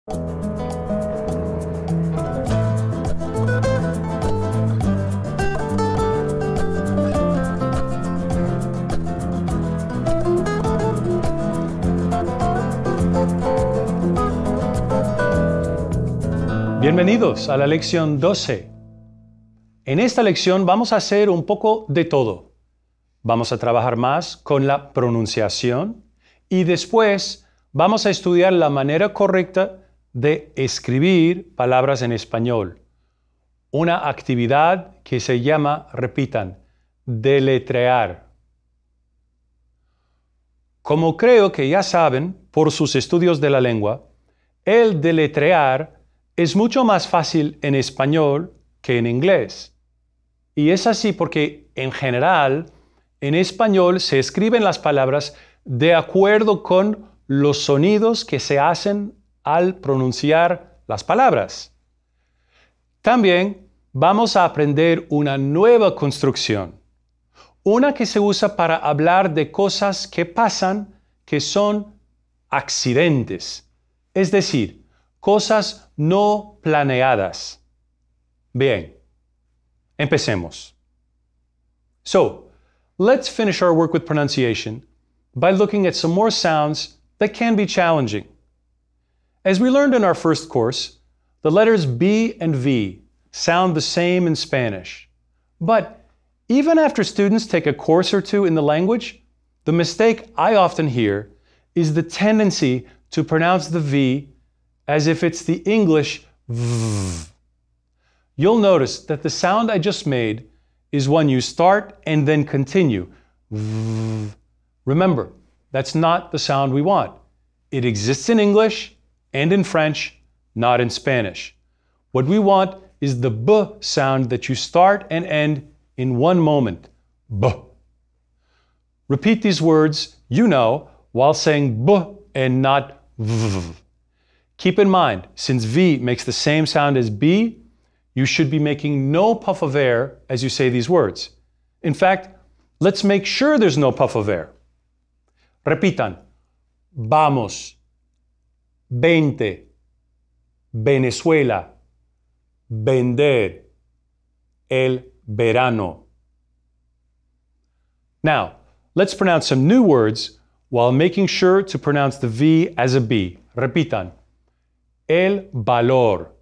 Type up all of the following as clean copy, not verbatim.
Bienvenidos a la lección 12. En esta lección vamos a hacer un poco de todo. Vamos a trabajar más con la pronunciación y después vamos a estudiar la manera correcta de escribir palabras en español. Una actividad que se llama, repitan, deletrear. Como creo que ya saben por sus estudios de la lengua, el deletrear es mucho más fácil en español que en inglés. Y es así porque, en general, en español se escriben las palabras de acuerdo con los sonidos que se hacen al pronunciar las palabras. También vamos a aprender una nueva construcción, una que se usa para hablar de cosas que pasan que son accidentes, es decir, cosas no planeadas. Bien, empecemos. So, let's finish our work with pronunciation by looking at some more sounds that can be challenging. As we learned in our first course, the letters B and V sound the same in Spanish. But even after students take a course or two in the language, the mistake I often hear is the tendency to pronounce the V as if it's the English V. You'll notice that the sound I just made is one you start and then continue. V. Remember, that's not the sound we want. It exists in English and in French, not in Spanish. What we want is the B sound that you start and end in one moment. B. Repeat these words, you know, while saying B and not V. Keep in mind, since V makes the same sound as B, you should be making no puff of air as you say these words. In fact, let's make sure there's no puff of air. Repitan. Vamos. 20. Venezuela. Vender. El verano. Now, let's pronounce some new words while making sure to pronounce the V as a B. Repitan. El valor,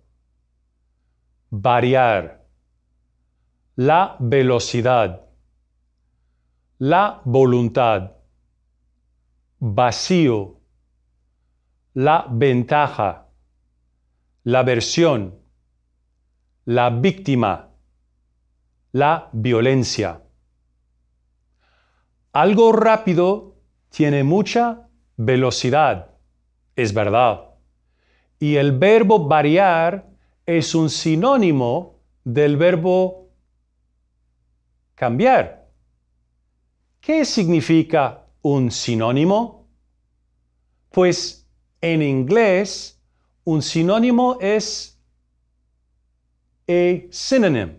variar, la velocidad, la voluntad, vacío, la ventaja, la versión, la víctima, la violencia. Algo rápido tiene mucha velocidad, es verdad. Y el verbo variar es un sinónimo del verbo cambiar. ¿Qué significa un sinónimo? Pues en inglés, un sinónimo es a synonym.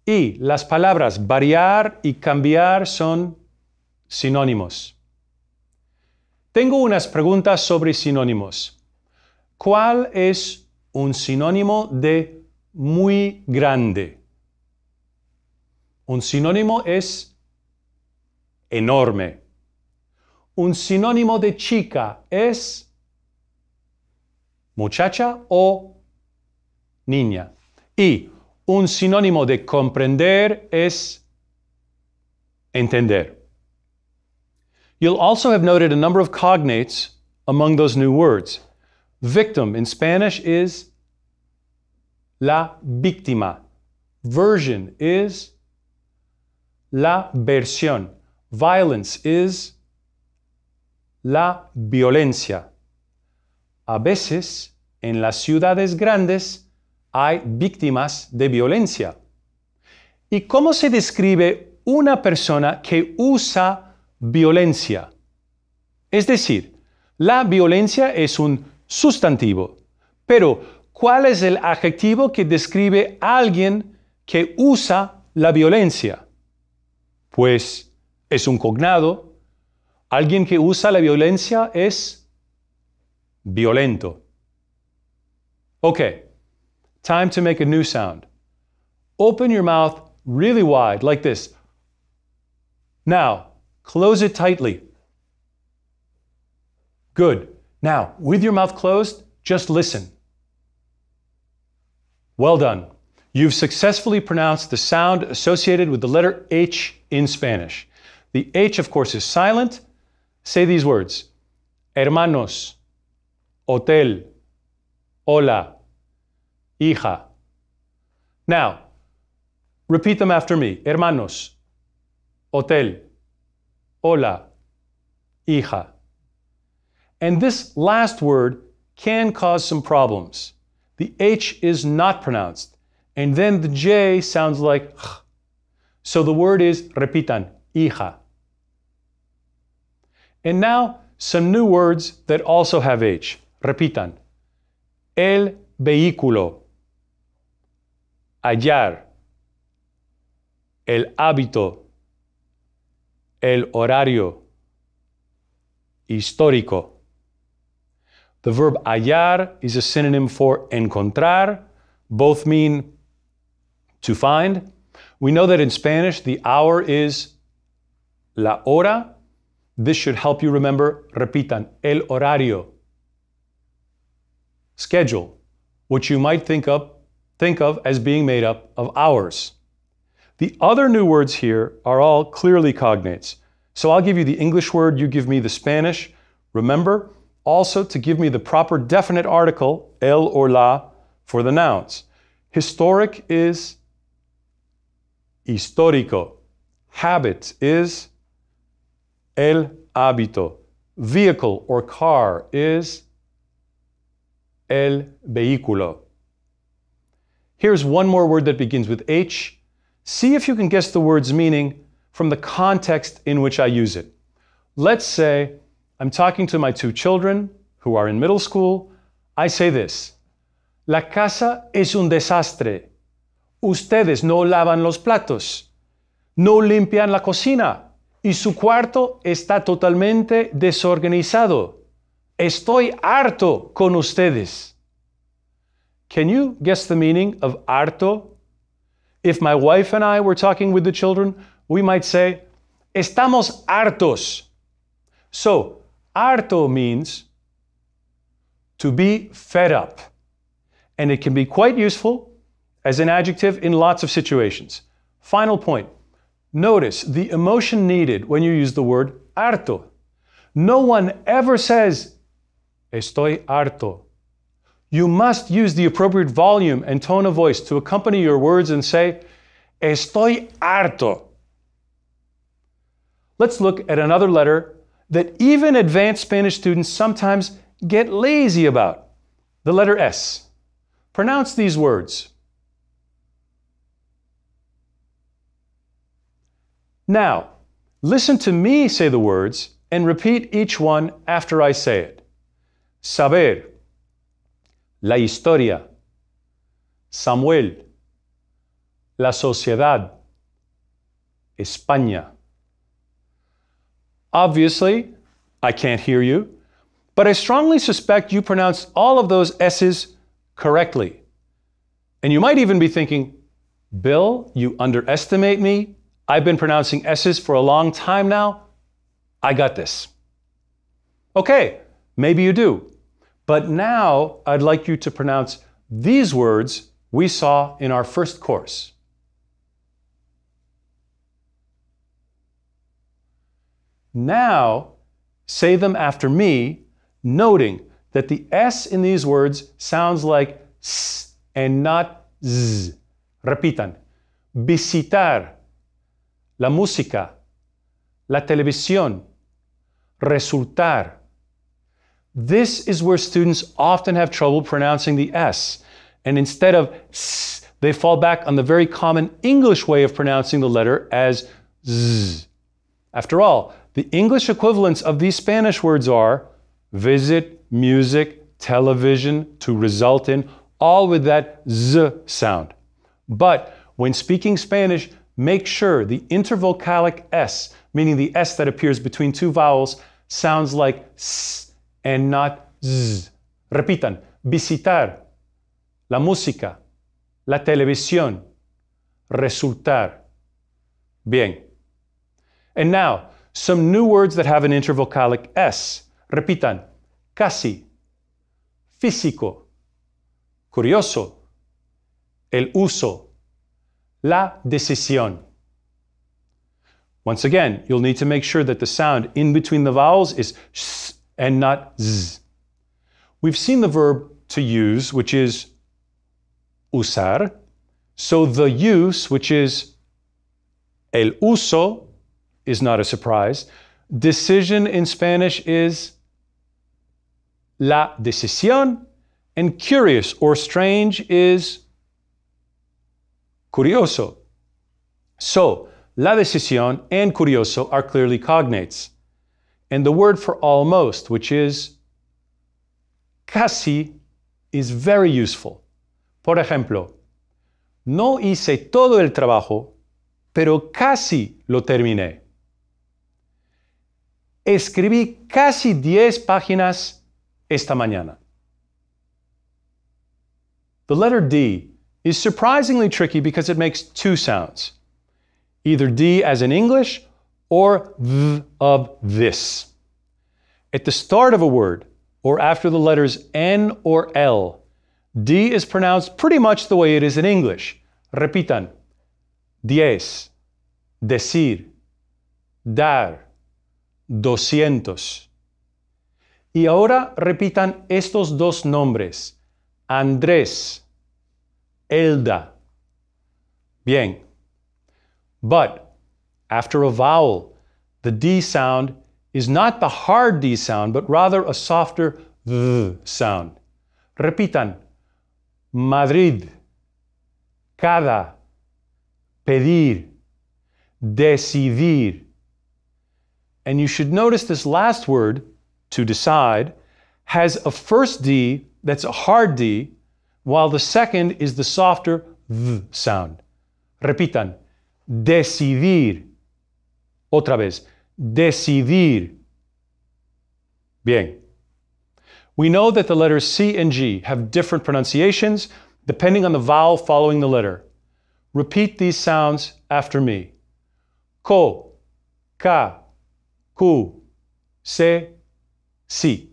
Y las palabras variar y cambiar son sinónimos. Tengo unas preguntas sobre sinónimos. ¿Cuál es un sinónimo de muy grande? Un sinónimo es enorme. Un sinónimo de chica es muchacha o niña. Y un sinónimo de comprender es entender. You'll also have noted a number of cognates among those new words. Victim in Spanish is la víctima. Version is la versión. Violence is la violencia. A veces, en las ciudades grandes, hay víctimas de violencia. ¿Y cómo se describe una persona que usa violencia? Es decir, la violencia es un sustantivo, pero ¿cuál es el adjetivo que describe a alguien que usa la violencia? Pues es un cognado. Alguien que usa la violencia es violento. Okay, time to make a new sound. Open your mouth really wide, like this. Now, close it tightly. Good. Now, with your mouth closed, just listen. Well done. You've successfully pronounced the sound associated with the letter H in Spanish. The H, of course, is silent. Say these words. Hermanos, hotel, hola, hija. Now, repeat them after me. Hermanos, hotel, hola, hija. And this last word can cause some problems. The H is not pronounced, and then the J sounds like H. So the word is, repitan, hija. And now, some new words that also have H. Repitan. El vehículo. Hallar. El hábito. El horario. Histórico. The verb hallar is a synonym for encontrar. Both mean to find. We know that in Spanish, the hour is la hora. This should help you remember, repitan, el horario. Schedule, which you might think of as being made up of hours. The other new words here are all clearly cognates. So I'll give you the English word, you give me the Spanish. Remember also to give me the proper definite article, el or la, for the nouns. Historic is histórico. Habit is el hábito. Vehicle or car is el vehículo. Here's one more word that begins with H. See if you can guess the word's meaning from the context in which I use it. Let's say I'm talking to my two children who are in middle school. I say this. La casa es un desastre. Ustedes no lavan los platos. No limpian la cocina. Y su cuarto está totalmente desorganizado. Estoy harto con ustedes. Can you guess the meaning of harto? If my wife and I were talking with the children, we might say, estamos hartos. So, harto means to be fed up. And it can be quite useful as an adjective in lots of situations. Final point. Notice the emotion needed when you use the word harto. No one ever says, estoy harto. You must use the appropriate volume and tone of voice to accompany your words and say, estoy harto. Let's look at another letter that even advanced Spanish students sometimes get lazy about. The letter S. Pronounce these words. Now, listen to me say the words and repeat each one after I say it. Saber. La historia. Samuel. La sociedad. España. Obviously, I can't hear you, but I strongly suspect you pronounced all of those S's correctly. And you might even be thinking, Bill, you underestimate me. I've been pronouncing S's for a long time now. I got this. Okay, maybe you do. But now I'd like you to pronounce these words we saw in our first course. Now, say them after me, noting that the S in these words sounds like S and not Z. Repitan. Visitar. La música. La televisión. Resultar. This is where students often have trouble pronouncing the S. And instead of S, they fall back on the very common English way of pronouncing the letter as Z. After all, the English equivalents of these Spanish words are visit, music, television, to result in, all with that Z sound. But when speaking Spanish, make sure the intervocalic S, meaning the S that appears between two vowels, sounds like S and not Z. Repitan, visitar, la música, la televisión, resultar. Bien. And now, some new words that have an intervocalic S. Repitan. Casi. Físico. Curioso. El uso. La decisión. Once again, you'll need to make sure that the sound in between the vowels is sh and not z. We've seen the verb to use, which is usar. So the use, which is el uso, is not a surprise. Decision in Spanish is la decisión. And curious or strange is curioso. So, la decisión and curioso are clearly cognates. And the word for almost, which is casi, is very useful. Por ejemplo, no hice todo el trabajo, pero casi lo terminé. Escribí casi 10 páginas esta mañana. The letter D is surprisingly tricky because it makes two sounds. Either D as in English or th of this. At the start of a word, or after the letters N or L, D is pronounced pretty much the way it is in English. Repitan. Diez. Decir. Dar. 200. Y ahora repitan estos dos nombres. Andrés. Elda. Bien. But after a vowel, the D sound is not the hard D sound, but rather a softer th sound. Repitan. Madrid. Cada. Pedir. Decidir. And you should notice this last word, to decide, has a first D that's a hard D, while the second is the softer th sound. Repitan. Decidir. Otra vez. Decidir. Bien. We know that the letters C and G have different pronunciations depending on the vowel following the letter. Repeat these sounds after me. Co, ca, cu, se, si.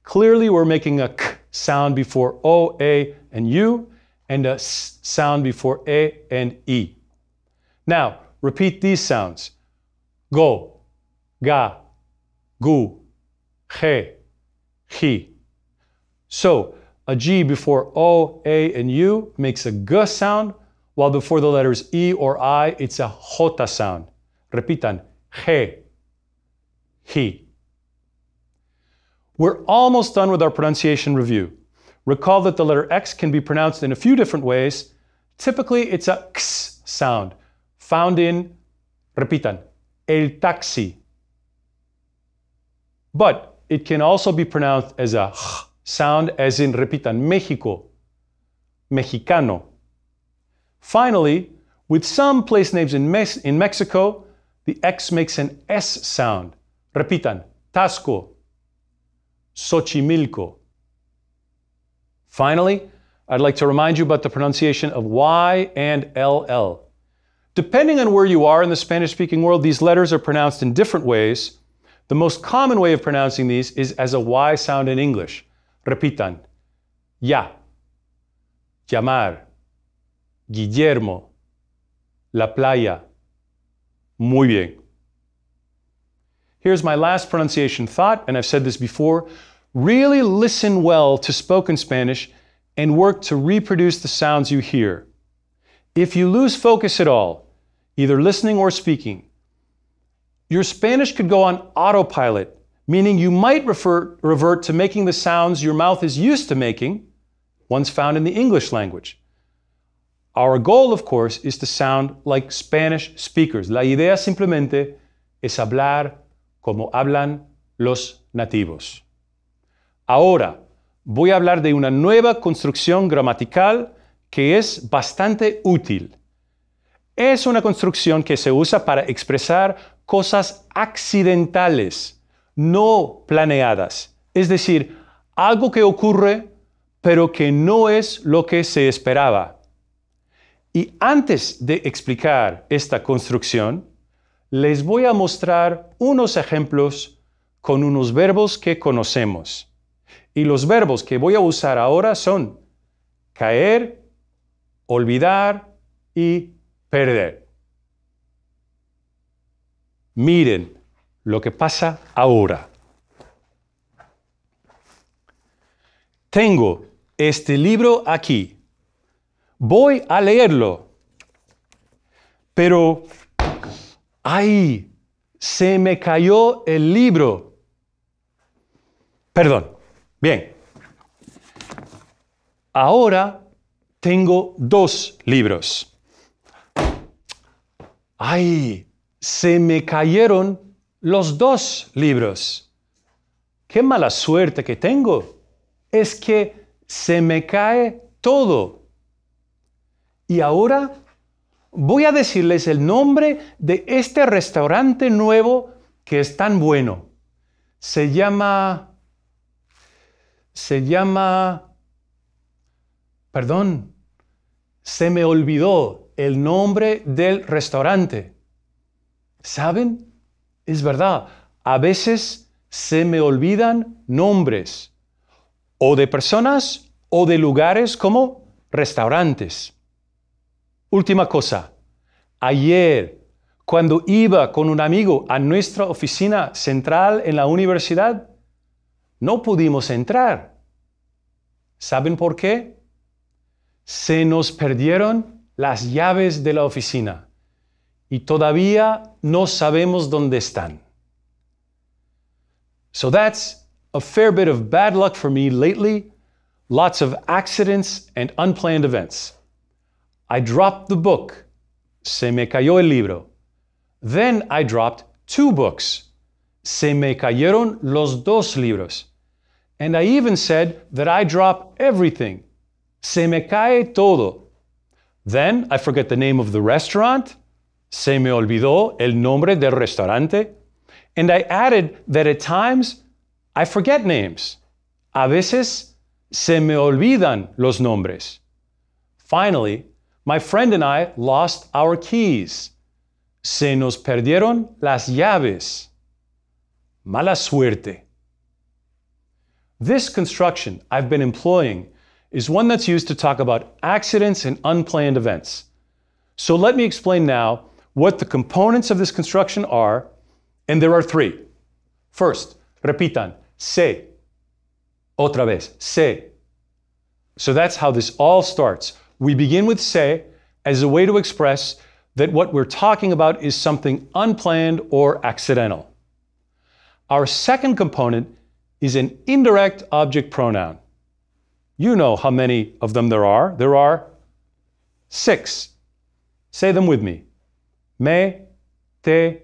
Clearly, we're making a k sound before O, A, and U, and a s sound before E and E. Now, repeat these sounds. Go, ga, gu, ge, ji. So, a G before O, A, and U makes a G sound, while before the letters E or I, it's a J sound. Repitan. Je, ji. We're almost done with our pronunciation review. Recall that the letter X can be pronounced in a few different ways. Typically, it's a X sound, found in, repitan, el taxi. But it can also be pronounced as a J sound, as in, repitan, Mexico, mexicano. Finally, with some place names in Mexico, the X makes an S sound. Repitan, Tasco, Xochimilco. Finally, I'd like to remind you about the pronunciation of Y and LL. Depending on where you are in the Spanish-speaking world, these letters are pronounced in different ways. The most common way of pronouncing these is as a Y sound in English. Repitan, ya, llamar, Guillermo, la playa. Muy bien. Here's my last pronunciation thought, and I've said this before. Really listen well to spoken Spanish and work to reproduce the sounds you hear. If you lose focus at all, either listening or speaking, your Spanish could go on autopilot, meaning you might revert to making the sounds your mouth is used to making, ones found in the English language. Our goal, of course, is to sound like Spanish speakers. La idea simplemente es hablar como hablan los nativos. Ahora, voy a hablar de una nueva construcción gramatical que es bastante útil. Es una construcción que se usa para expresar cosas accidentales, no planeadas. Es decir, algo que ocurre pero que no es lo que se esperaba. Y antes de explicar esta construcción, les voy a mostrar unos ejemplos con unos verbos que conocemos. Y los verbos que voy a usar ahora son caer, olvidar y perder. Miren lo que pasa ahora. Tengo este libro aquí. Voy a leerlo. Pero, ¡ay! Se me cayó el libro. Perdón. Bien. Ahora tengo 2 libros. ¡Ay! Se me cayeron los 2 libros. ¡Qué mala suerte que tengo! Es que se me cae todo. Y ahora voy a decirles el nombre de este restaurante nuevo que es tan bueno. Se llama... Perdón, se me olvidó el nombre del restaurante. ¿Saben? Es verdad, a veces se me olvidan nombres, o de personas o de lugares como restaurantes. Última cosa, ayer, cuando iba con un amigo a nuestra oficina central en la universidad, no pudimos entrar. ¿Saben por qué? Se nos perdieron las llaves de la oficina y todavía no sabemos dónde están. So that's a fair bit of bad luck for me lately, lots of accidents and unplanned events. I dropped the book. Se me cayó el libro. Then I dropped 2 books. Se me cayeron los 2 libros. And I even said that I drop everything. Se me cae todo. Then I forget the name of the restaurant. Se me olvidó el nombre del restaurante. And I added that at times I forget names. A veces se me olvidan los nombres. Finally, my friend and I lost our keys. Se nos perdieron las llaves. Mala suerte. This construction I've been employing is one that's used to talk about accidents and unplanned events. So let me explain now what the components of this construction are, and there are 3. First, repitan, se. Otra vez, se. So that's how this all starts. We begin with se as a way to express that what we're talking about is something unplanned or accidental. Our second component is an indirect object pronoun. You know how many of them there are. There are 6. Say them with me. Me, te,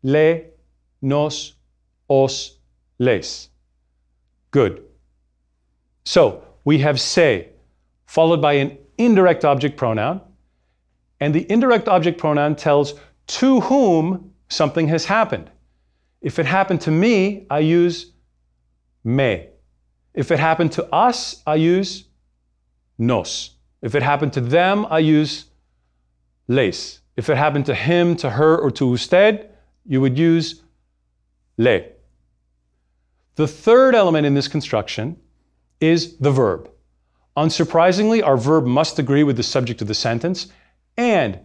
le, nos, os, les. Good. So we have se, followed by an indirect object pronoun, and the indirect object pronoun tells to whom something has happened. If it happened to me, I use me. If it happened to us, I use nos. If it happened to them, I use les. If it happened to him, to her, or to usted, you would use le. The third element in this construction is the verb. Unsurprisingly, our verb must agree with the subject of the sentence, and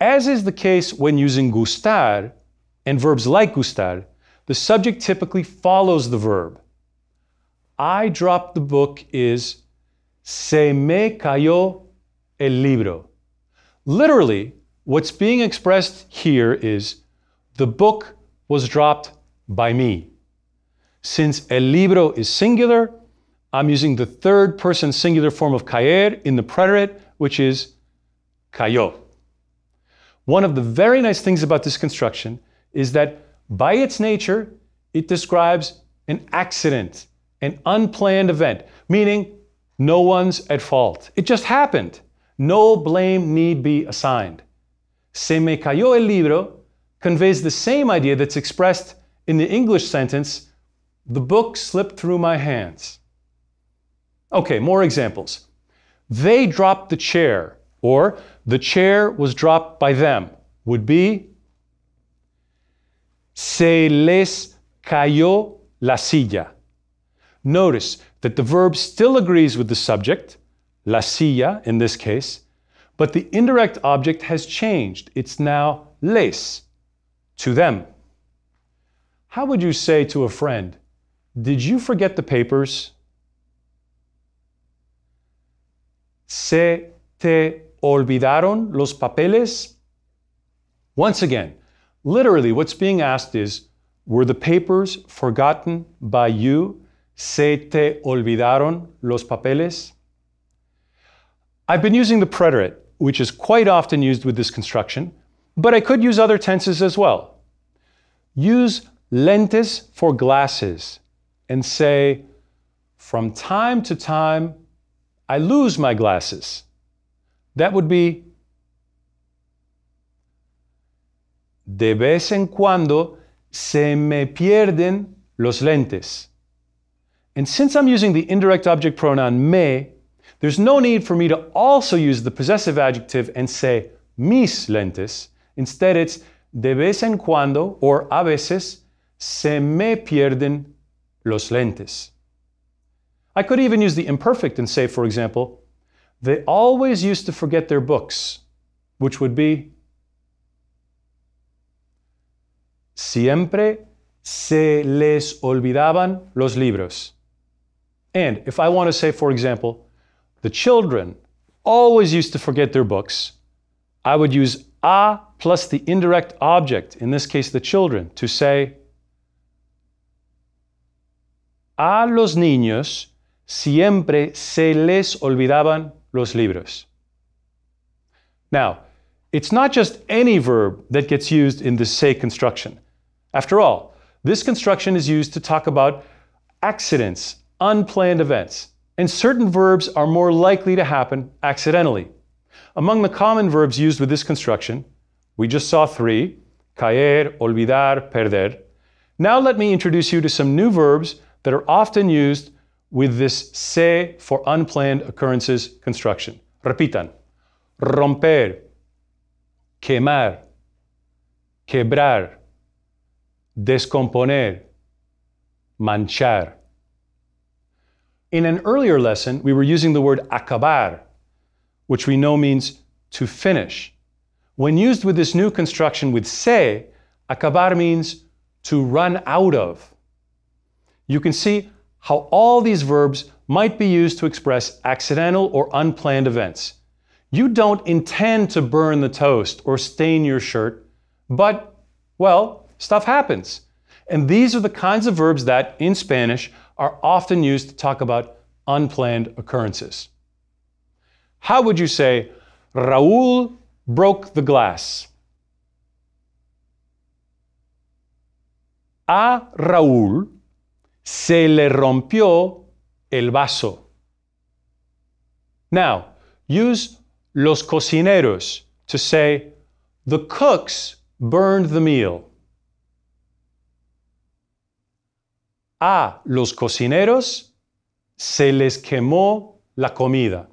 as is the case when using gustar and verbs like gustar, the subject typically follows the verb. I dropped the book is se me cayó el libro. Literally, what's being expressed here is the book was dropped by me. Since el libro is singular, I'm using the third person singular form of caer in the preterite, which is cayó. One of the very nice things about this construction is that by its nature, it describes an accident, an unplanned event, meaning no one's at fault. It just happened. No blame need be assigned. Se me cayó el libro conveys the same idea that's expressed in the English sentence, the book slipped through my hands. Okay, more examples. They dropped the chair, or the chair was dropped by them, would be se les cayó la silla. Notice that the verb still agrees with the subject, la silla in this case, but the indirect object has changed. It's now les, to them. How would you say to a friend, did you forget the papers? ¿Se te olvidaron los papeles? Once again, literally what's being asked is, were the papers forgotten by you? ¿Se te olvidaron los papeles? I've been using the preterite, which is quite often used with this construction, but I could use other tenses as well. Use lentes for glasses and say, from time to time, I lose my glasses. That would be, de vez en cuando se me pierden los lentes. And since I'm using the indirect object pronoun me, there's no need for me to also use the possessive adjective and say mis lentes. Instead, it's de vez en cuando, or a veces, se me pierden los lentes. I could even use the imperfect and say, for example, they always used to forget their books, which would be siempre se les olvidaban los libros. And if I want to say, for example, the children always used to forget their books, I would use a plus the indirect object, in this case the children, to say a los niños siempre se les olvidaban los libros. Now, it's not just any verb that gets used in the se construction. After all, this construction is used to talk about accidents, unplanned events, and certain verbs are more likely to happen accidentally. Among the common verbs used with this construction, we just saw 3, caer, olvidar, perder. Now let me introduce you to some new verbs that are often used with this se for unplanned occurrences construction. Repitan. Romper, quemar, quebrar, descomponer, manchar. In an earlier lesson, we were using the word acabar, which we know means to finish. When used with this new construction with se, acabar means to run out of. You can see how all these verbs might be used to express accidental or unplanned events. You don't intend to burn the toast or stain your shirt, but, well, stuff happens. And these are the kinds of verbs that, in Spanish, are often used to talk about unplanned occurrences. How would you say, Raúl broke the glass? A Raúl se le rompió el vaso. Now, use los cocineros to say, the cooks burned the meal. A los cocineros se les quemó la comida.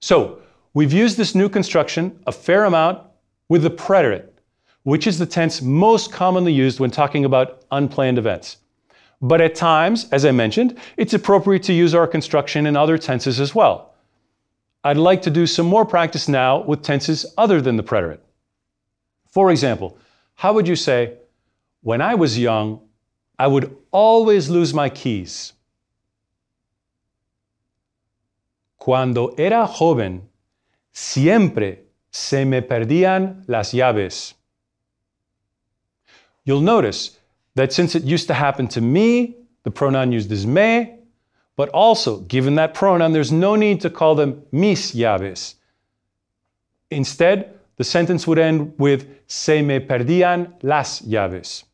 So, we've used this new construction a fair amount with the preterite, which is the tense most commonly used when talking about unplanned events. But at times, as I mentioned, it's appropriate to use our construction in other tenses as well. I'd like to do some more practice now with tenses other than the preterite. For example, how would you say, when I was young, I would always lose my keys? Cuando era joven, siempre se me perdían las llaves. You'll notice that since it used to happen to me, the pronoun used is me, but also, given that pronoun, there's no need to call them mis llaves. Instead, the sentence would end with se me perdían las llaves.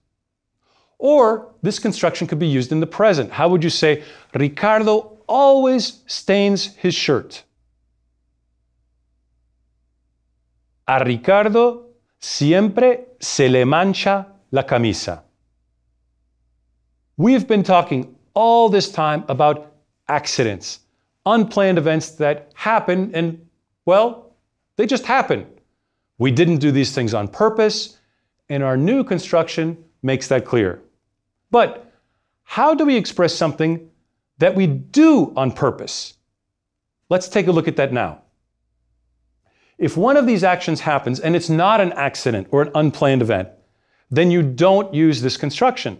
Or this construction could be used in the present. How would you say, Ricardo always stains his shirt? A Ricardo siempre se le mancha la camisa. We've been talking all this time about accidents, unplanned events that happen and, well, they just happen. We didn't do these things on purpose, and our new construction makes that clear. But how do we express something that we do on purpose? Let's take a look at that now. If one of these actions happens and it's not an accident or an unplanned event, then you don't use this construction.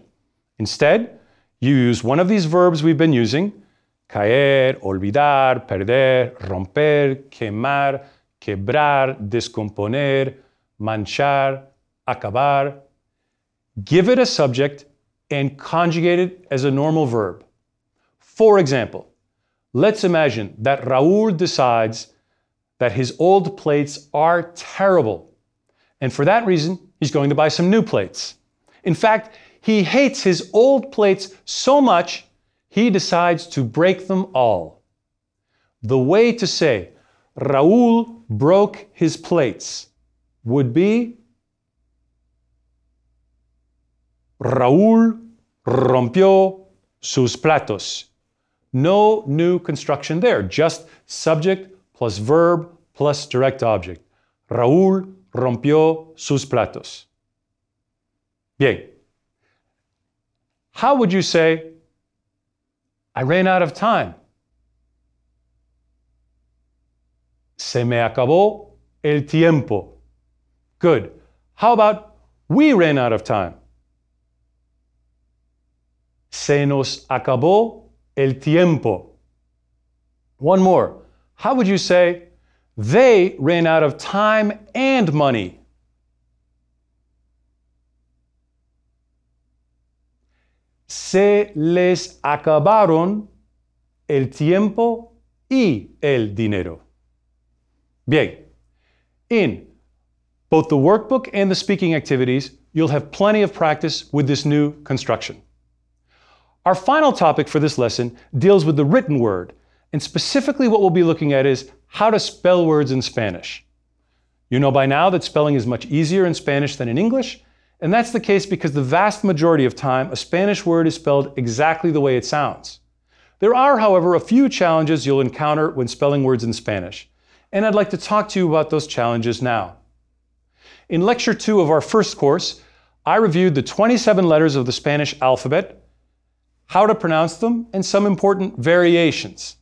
Instead, you use one of these verbs we've been using: caer, olvidar, perder, romper, quemar, quebrar, descomponer, manchar, acabar. Give it a subject and conjugate it as a normal verb. For example, let's imagine that Raúl decides that his old plates are terrible, and for that reason, he's going to buy some new plates. In fact, he hates his old plates so much, he decides to break them all. The way to say Raúl broke his plates would be Raúl rompió sus platos. No new construction there, just subject plus verb plus direct object. Raúl rompió sus platos. Bien. How would you say, I ran out of time? Se me acabó el tiempo. Good. How about we ran out of time? Se nos acabó el tiempo. One more. How would you say, they ran out of time and money? Se les acabaron el tiempo y el dinero. Bien. In both the workbook and the speaking activities, you'll have plenty of practice with this new construction. Our final topic for this lesson deals with the written word, and specifically what we'll be looking at is how to spell words in Spanish. You know by now that spelling is much easier in Spanish than in English, and that's the case because the vast majority of time a Spanish word is spelled exactly the way it sounds. There are, however, a few challenges you'll encounter when spelling words in Spanish, and I'd like to talk to you about those challenges now. In Lecture 2 of our first course, I reviewed the 27 letters of the Spanish alphabet, how to pronounce them, and some important variations.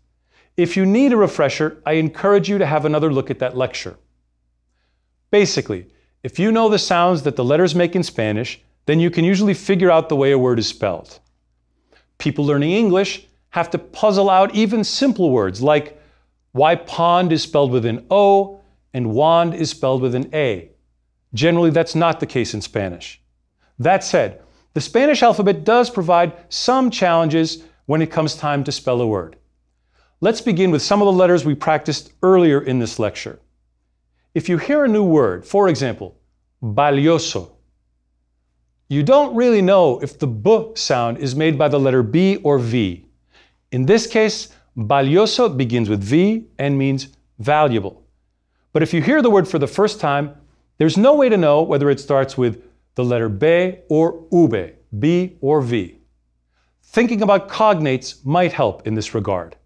If you need a refresher, I encourage you to have another look at that lecture. Basically, if you know the sounds that the letters make in Spanish, then you can usually figure out the way a word is spelled. People learning English have to puzzle out even simple words like why pond is spelled with an O and wand is spelled with an A. Generally, that's not the case in Spanish. That said, the Spanish alphabet does provide some challenges when it comes time to spell a word. Let's begin with some of the letters we practiced earlier in this lecture. If you hear a new word, for example, valioso, you don't really know if the B sound is made by the letter B or V. In this case, valioso begins with V and means valuable. But if you hear the word for the first time, there's no way to know whether it starts with the letter B or V, B or V. Thinking about cognates might help in this regard.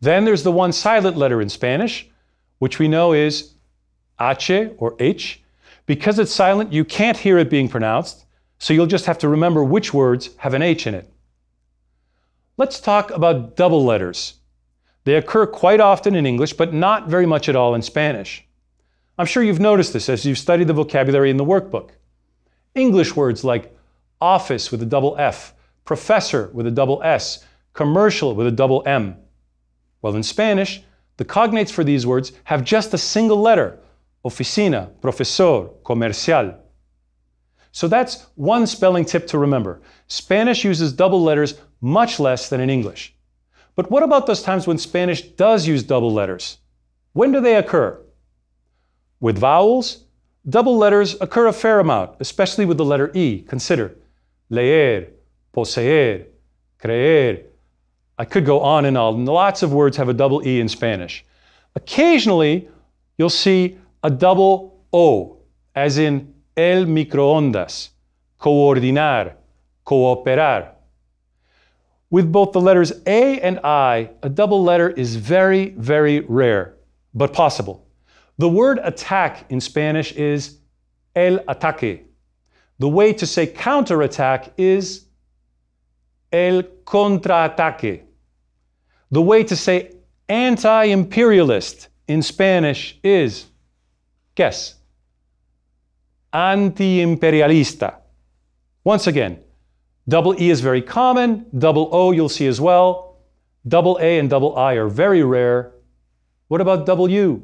Then there's the one silent letter in Spanish, which we know is H or H. Because it's silent, you can't hear it being pronounced, so you'll just have to remember which words have an H in it. Let's talk about double letters. They occur quite often in English, but not very much at all in Spanish. I'm sure you've noticed this as you've studied the vocabulary in the workbook. English words like office with a double F, professor with a double S, commercial with a double M. Well, in Spanish, the cognates for these words have just a single letter: oficina, profesor, comercial. So that's one spelling tip to remember. Spanish uses double letters much less than in English. But what about those times when Spanish does use double letters? When do they occur? With vowels, double letters occur a fair amount, especially with the letter E. Consider leer, poseer, creer. I could go on and on. Lots of words have a double E in Spanish. Occasionally, you'll see a double O, as in el microondas, coordinar, cooperar. With both the letters A and I, a double letter is very, very rare, but possible. The word attack in Spanish is el ataque. The way to say counterattack is el contraataque. The way to say anti-imperialist in Spanish is, guess, anti-imperialista. Once again, double E is very common, double O you'll see as well. Double A and double I are very rare. What about double U?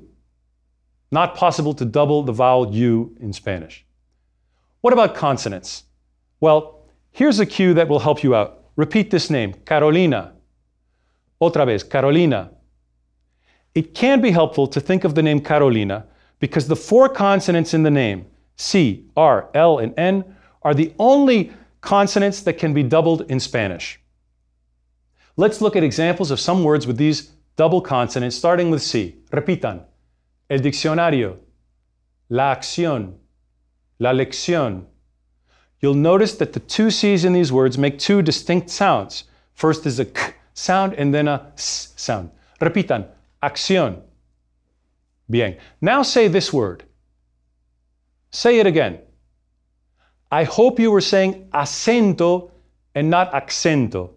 Not possible to double the vowel U in Spanish. What about consonants? Well, here's a cue that will help you out. Repeat this name, Carolina. Otra vez, Carolina. It can be helpful to think of the name Carolina because the four consonants in the name, C, R, L, and N, are the only consonants that can be doubled in Spanish. Let's look at examples of some words with these double consonants, starting with C. Repitan. El diccionario. La acción. La lección. You'll notice that the two C's in these words make two distinct sounds. First is a K sound and then a S sound. Repitan. Acción. Bien. Now say this word. Say it again. I hope you were saying acento and not accento.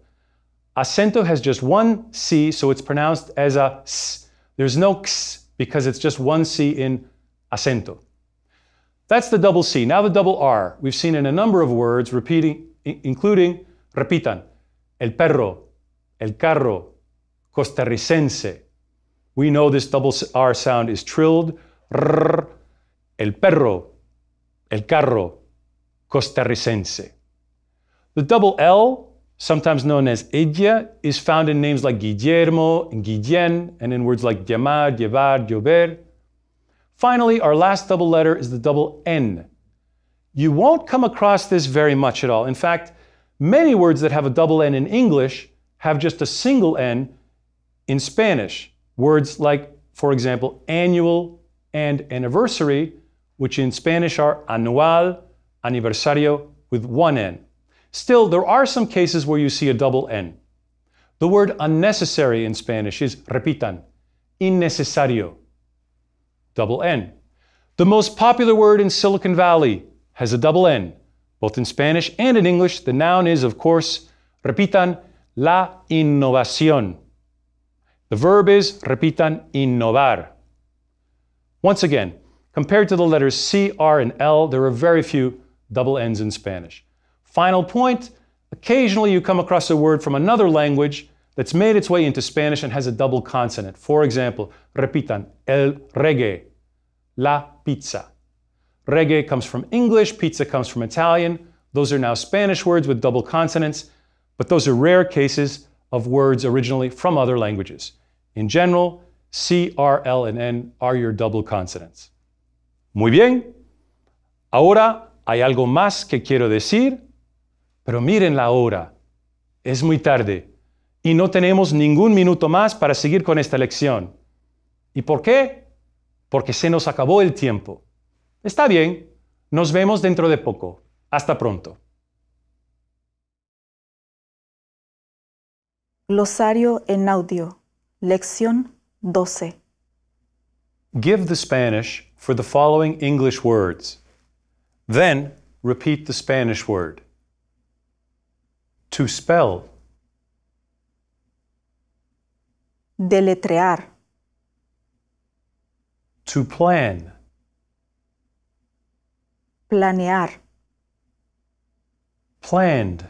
Acento has just one C, so it's pronounced as a S. There's no X because it's just one C in acento. That's the double C. Now the double R. We've seen in a number of words, including, repitan, el perro, el carro, costarricense. We know this double R sound is trilled. Rrr, el perro, el carro, costarricense. The double L, sometimes known as ella, is found in names like Guillermo and Guillén, and in words like llamar, llevar, llover. Finally, our last double letter is the double N. You won't come across this very much at all. In fact, many words that have a double N in English have just a single N in Spanish. Words like, for example, annual and anniversary, which in Spanish are anual, aniversario, with one N. Still, there are some cases where you see a double N. The word unnecessary in Spanish is, repitan, innecesario. Double N. The most popular word in Silicon Valley has a double N. Both in Spanish and in English, the noun is, of course, repitan, la innovación. The verb is, repitan, innovar. Once again, compared to the letters C, R, and L, there are very few double N's in Spanish. Final point, occasionally you come across a word from another language that's made its way into Spanish and has a double consonant. For example, repitan, el reggae, la pizza. Reggae comes from English, pizza comes from Italian. Those are now Spanish words with double consonants, but those are rare cases of words originally from other languages. In general, C, R, L, and N are your double consonants. Muy bien. Ahora hay algo más que quiero decir, pero miren la hora. Es muy tarde y no tenemos ningún minuto más para seguir con esta lección. ¿Y por qué? Porque se nos acabó el tiempo. Está bien, nos vemos dentro de poco. Hasta pronto. Glosario en audio. Lección 12. Give the Spanish for the following English words. Then repeat the Spanish word. To spell. Deletrear. To plan. Planear. Planned.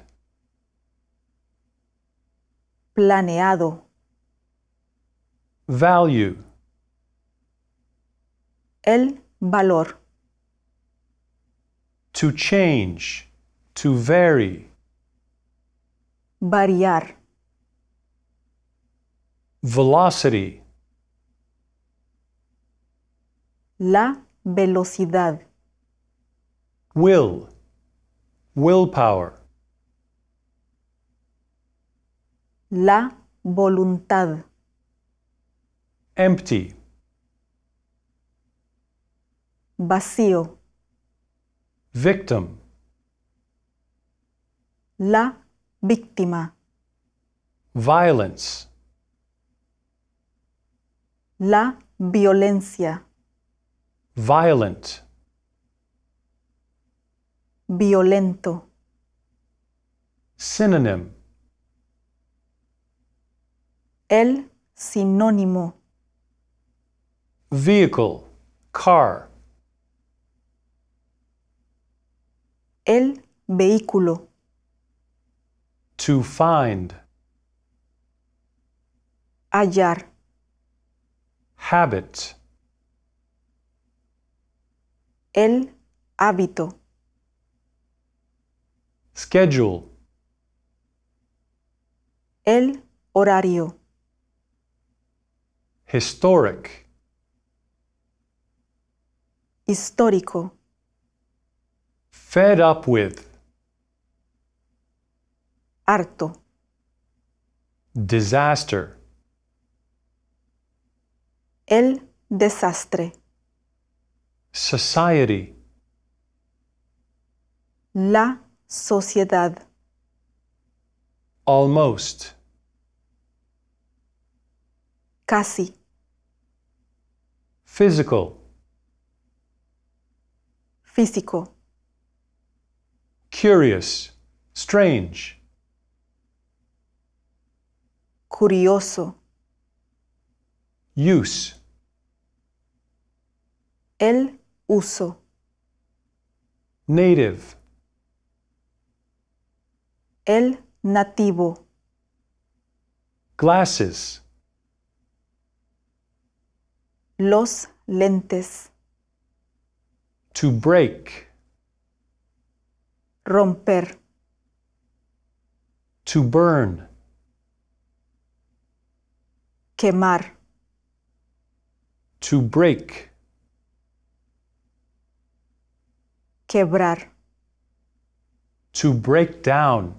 Planeado. Value. El valor. To change. To vary. Variar. Velocity. La velocidad. Will. Willpower. La voluntad. Empty. Vacío. Victim. La víctima. violence, la violencia, violent, violento, synonym, el sinónimo, vehicle, car, el vehículo, to find, hallar, habit, el hábito, schedule, el horario, historic, histórico, fed up with, harto, disaster, el desastre, society, la sociedad, almost, casi, physical, físico, curious, strange, curioso, use, el uso, native, el nativo, glasses, los lentes, to break, romper, to burn, quemar, to break, quebrar, to break down,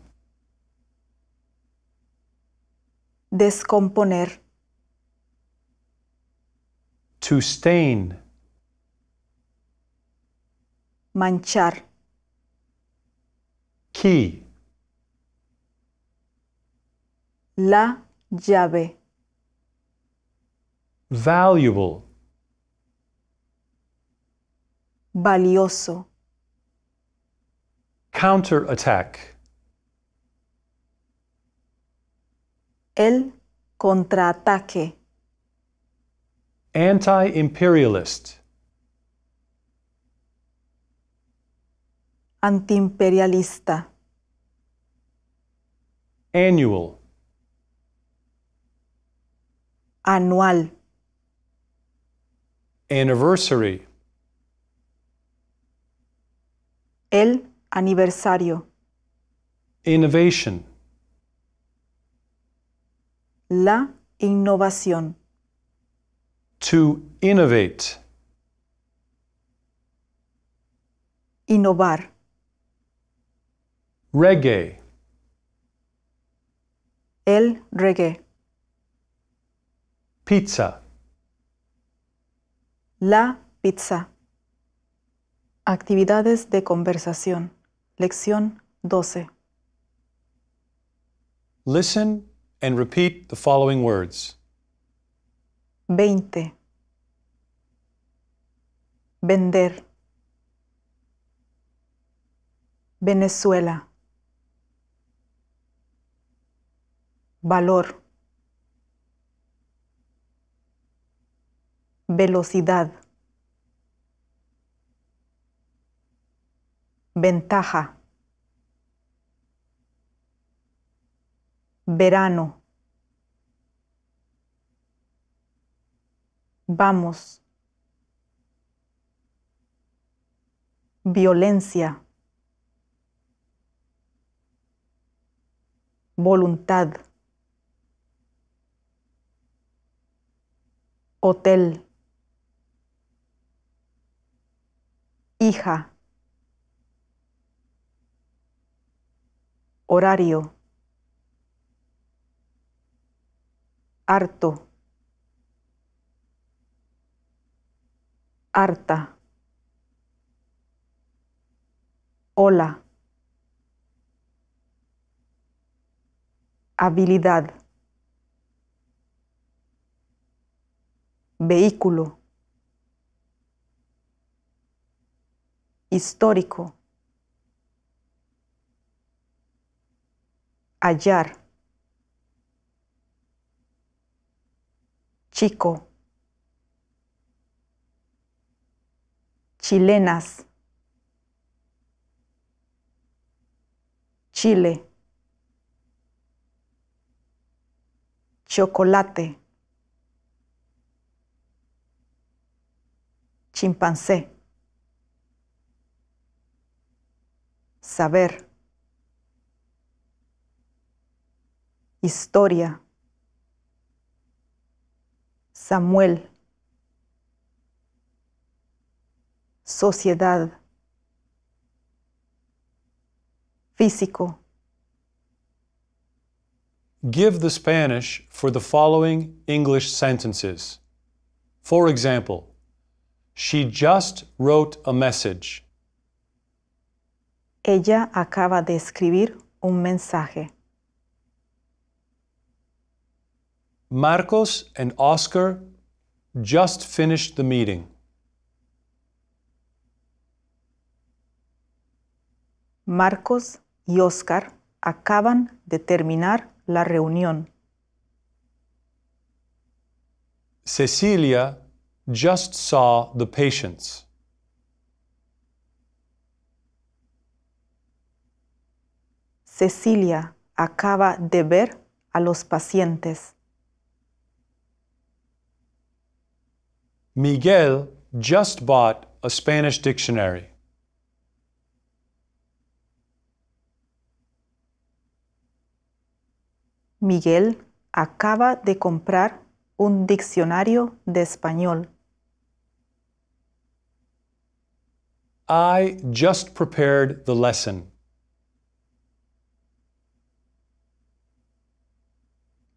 descomponer, to stain, manchar, key, la llave, valuable, valioso, counterattack, el contraataque, anti-imperialist, antiimperialista, annual, anual, anniversary, el aniversario, innovation, la innovación, to innovate, innovar, reggae, el reggae, pizza, la pizza. Actividades de conversación. Lección 12. listen and repeat the following words. 20. Vender. Venezuela. Valor. Velocidad. Ventaja. Verano. Vamos. Violencia. Voluntad. Hotel. Hija. Horario. Harto. Harta. Hola. Habilidad. vehículo, histórico, hallar, chico, chilenas, Chile, chocolate, chimpancé, saber, historia, Samuel, sociedad, físico. Give the Spanish for the following English sentences. For example, she just wrote a message. Ella acaba de escribir un mensaje. Marcos and Oscar just finished the meeting. Marcos y Oscar acaban de terminar la reunión. Cecilia just saw the patients. Cecilia acaba de ver a los pacientes. Miguel just bought a Spanish dictionary. Miguel acaba de comprar un diccionario de español. I just prepared the lesson.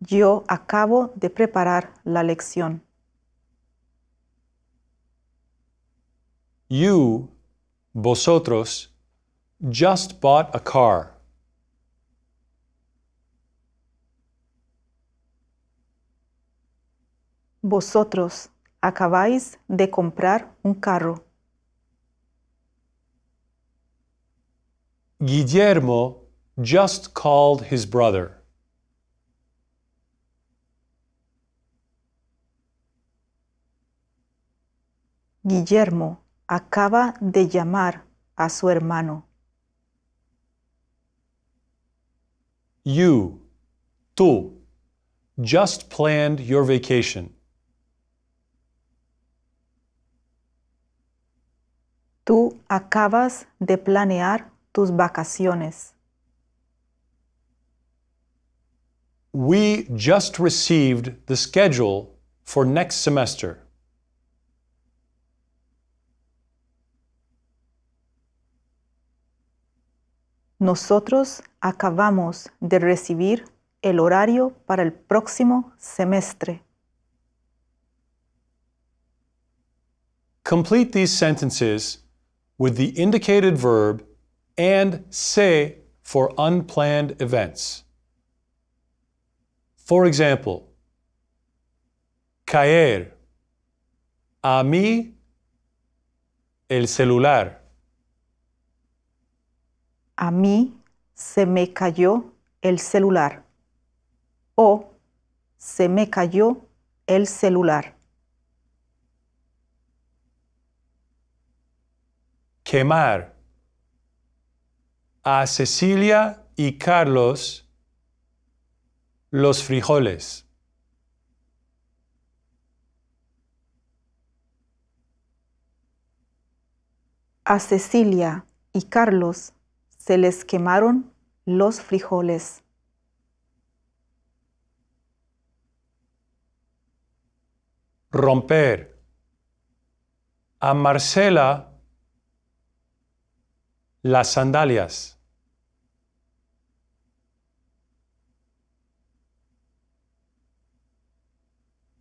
Yo acabo de preparar la lección. You, vosotros, just bought a car. Vosotros acabáis de comprar un carro. Guillermo just called his brother. Guillermo acaba de llamar a su hermano. You, tú, just planned your vacation. Tú acabas de planear tus vacaciones. We just received the schedule for next semester. Nosotros acabamos de recibir el horario para el próximo semestre. Complete these sentences with the indicated verb and se for unplanned events. For example, caer. A mí, el celular. A mí se me cayó el celular. O se me cayó el celular. Quemar. A Cecilia y Carlos los frijoles. A Cecilia y Carlos se les quemaron los frijoles. Romper. A Marcela las sandalias.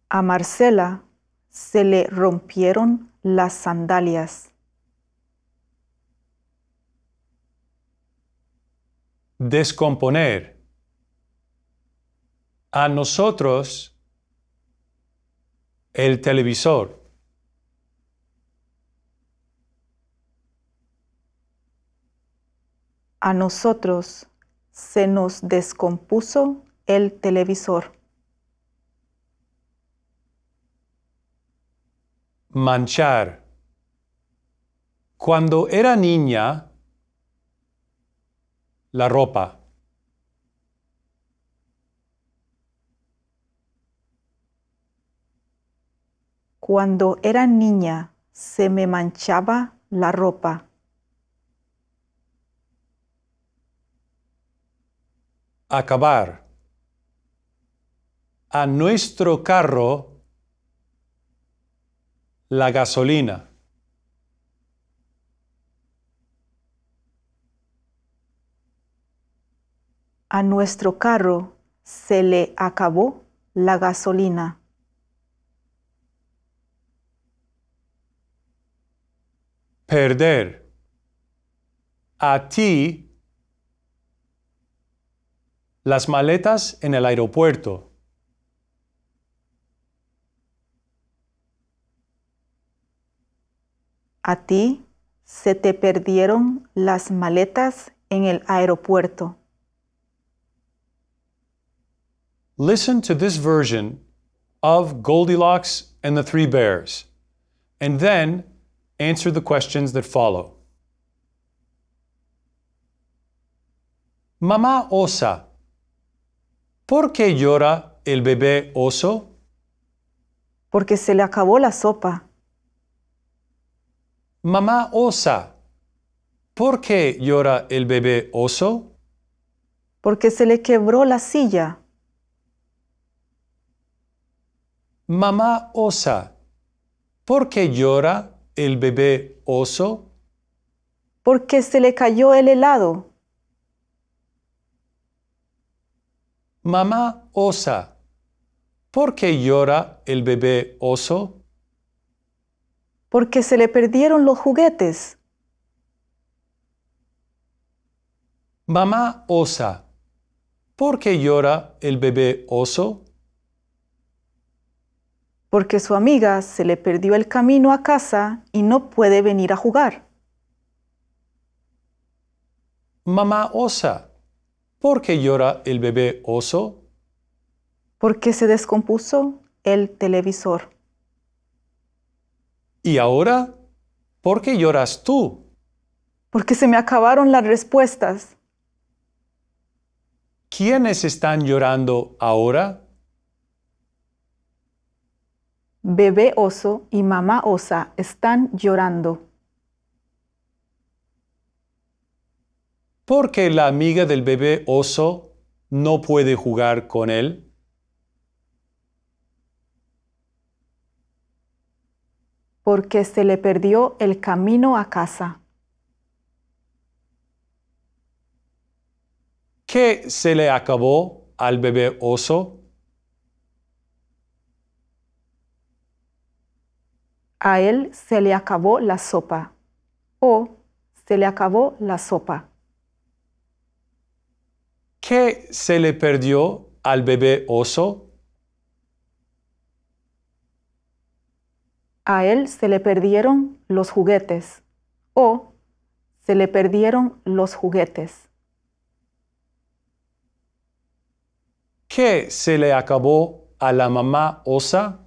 A Marcela se le rompieron las sandalias. Descomponer. A nosotros El televisor. A nosotros se nos descompuso el televisor. Manchar. Cuando era niña, la ropa. Cuando era niña se me manchaba la ropa. Acabar. A nuestro carro, la gasolina. A nuestro carro se le acabó la gasolina. Perder. A ti, las maletas en el aeropuerto. A ti se te perdieron las maletas en el aeropuerto. Listen to this version of Goldilocks and the Three Bears, and then answer the questions that follow. Mamá osa, ¿por qué llora el bebé oso? Porque se le acabó la sopa. Mamá osa, ¿por qué llora el bebé oso? Porque se le quebró la silla. Mamá osa, ¿por qué llora el bebé oso? Porque se le cayó el helado. Mamá osa, ¿por qué llora el bebé oso? Porque se le perdieron los juguetes. Mamá osa, ¿por qué llora el bebé oso? Porque su amiga se le perdió el camino a casa y no puede venir a jugar. Mamá osa, ¿por qué llora el bebé oso? Porque se descompuso el televisor. ¿Y ahora? ¿Por qué lloras tú? Porque se me acabaron las respuestas. ¿Quiénes están llorando ahora? Bebé oso y mamá osa están llorando. ¿Por qué la amiga del bebé oso no puede jugar con él? Porque se le perdió el camino a casa. ¿Qué se le acabó al bebé oso? A él se le acabó la sopa. O se le acabó la sopa. ¿Qué se le perdió al bebé oso? A él se le perdieron los juguetes. O se le perdieron los juguetes. ¿Qué se le acabó a la mamá osa?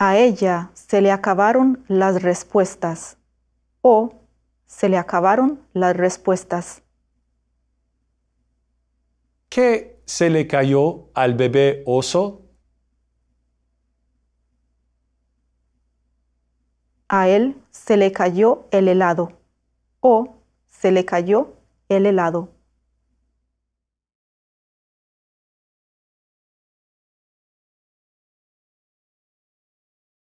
A ella se le acabaron las respuestas. O se le acabaron las respuestas. ¿Qué se le cayó al bebé oso? A él se le cayó el helado. O se le cayó el helado.